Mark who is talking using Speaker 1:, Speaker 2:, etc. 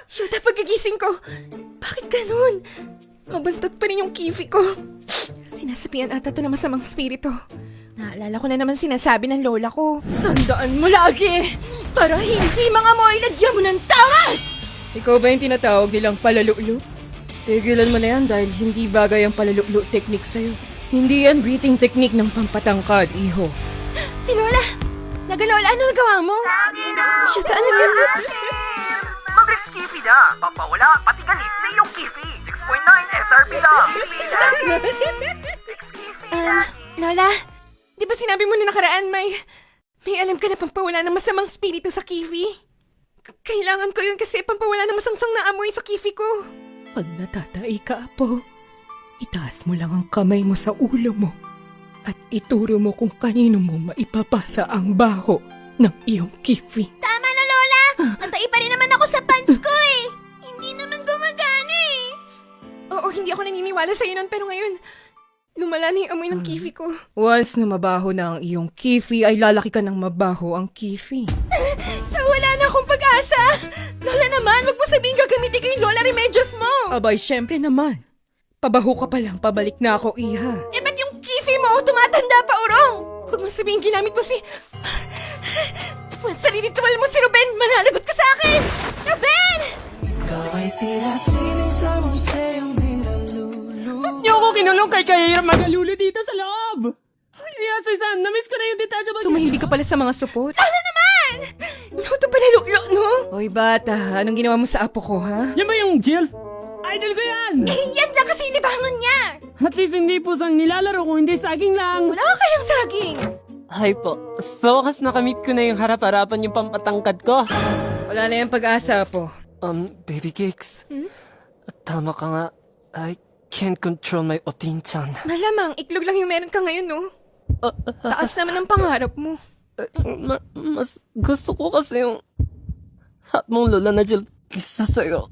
Speaker 1: Shoot, pagkagising ko. Bakit ganun? Mabantot pa rin yung kifi ko. Sinasabihan ata to na masamang spirito. Naalala ko na naman sinasabi ng lola ko. Tandaan mo lagi! Para hindi mga moy, lagyan mo ng tawas! Ikaw ba yung tinatawag nilang palalulu? Tigilan mo na yan dahil hindi bagay ang palalulu technique sa'yo. Hindi yan breathing technique ng pampatangkad, iho. Si Lola! Nagalola, ano nagawa mo? Shoot, ano yun?
Speaker 2: Mag-Rex Kifi na! Papawala, pati galis sa iyong Kifi! 6.9 SRP lang!
Speaker 1: Lola, di ba sinabi mo na nakaraan may alam ka na pampawala ng masamang spirito sa Kifi? Kailangan ko yun kasi pampawala ng masangsang na amoy sa Kifi ko. Pag natatay ka, Apo, itaas mo lang ang kamay mo sa ulo mo at ituro mo kung kanino mo maipapasa ang baho ng iyong Kifi.
Speaker 3: Tama na, Lola! Natay pa rin naman ako sa pants ko eh! Hindi naman gumagana eh!
Speaker 1: Oo, hindi ako naniniwala sa'yo nun pero ngayon, lumala na yung amoy ng Kifi ko. Once na mabaho na ang iyong Kifi, ay lalaki ka ng mabaho ang Kifi. So wala na akong pag-asa! Lola naman, wag mo sabihin gagamitin ko yung Lola Remedios mo! Abay, syempre naman. Pabaho ka pa lang, pabalik na ako, Iha. Eh, ba't yung Kifi mo tumatanda pa, Urong? Huwag mo sabihin ginamit mo si... Once sarinitual mo si Ruben, manalagot ka sa akin! Ruben!
Speaker 4: Ba't niyo ako kinulong kay Kaira Magalulo dito sa loob? Hindi nga, Susan, na-miss ko na yung detachable.
Speaker 1: So mahilig ka pala sa mga supot? Lola naman! No, ito pala luklo, no? Hoy, bata, anong ginawa mo sa apo ko, ha?
Speaker 4: Yan ba yung Jill? Idol ko yan!
Speaker 1: Eh, yan lang kasi libangon niya!
Speaker 4: At least hindi po sang nilalaro kung hindi saging lang.
Speaker 1: Wala ka kayang saging!
Speaker 4: Hi po. Sa wakas nakamit ko na yung harap-harapan yung pampatangkad ko.
Speaker 1: Wala na yung pag-asa po.
Speaker 4: Baby Cakes. Tama ka nga. I can't control my Otin-chan.
Speaker 1: Malamang, iklog lang yung meron ka ngayon, no? Taas naman ang pangarap mo.
Speaker 4: Mas gusto ko kasi yung hot mong lola na Jill kisa sa'yo.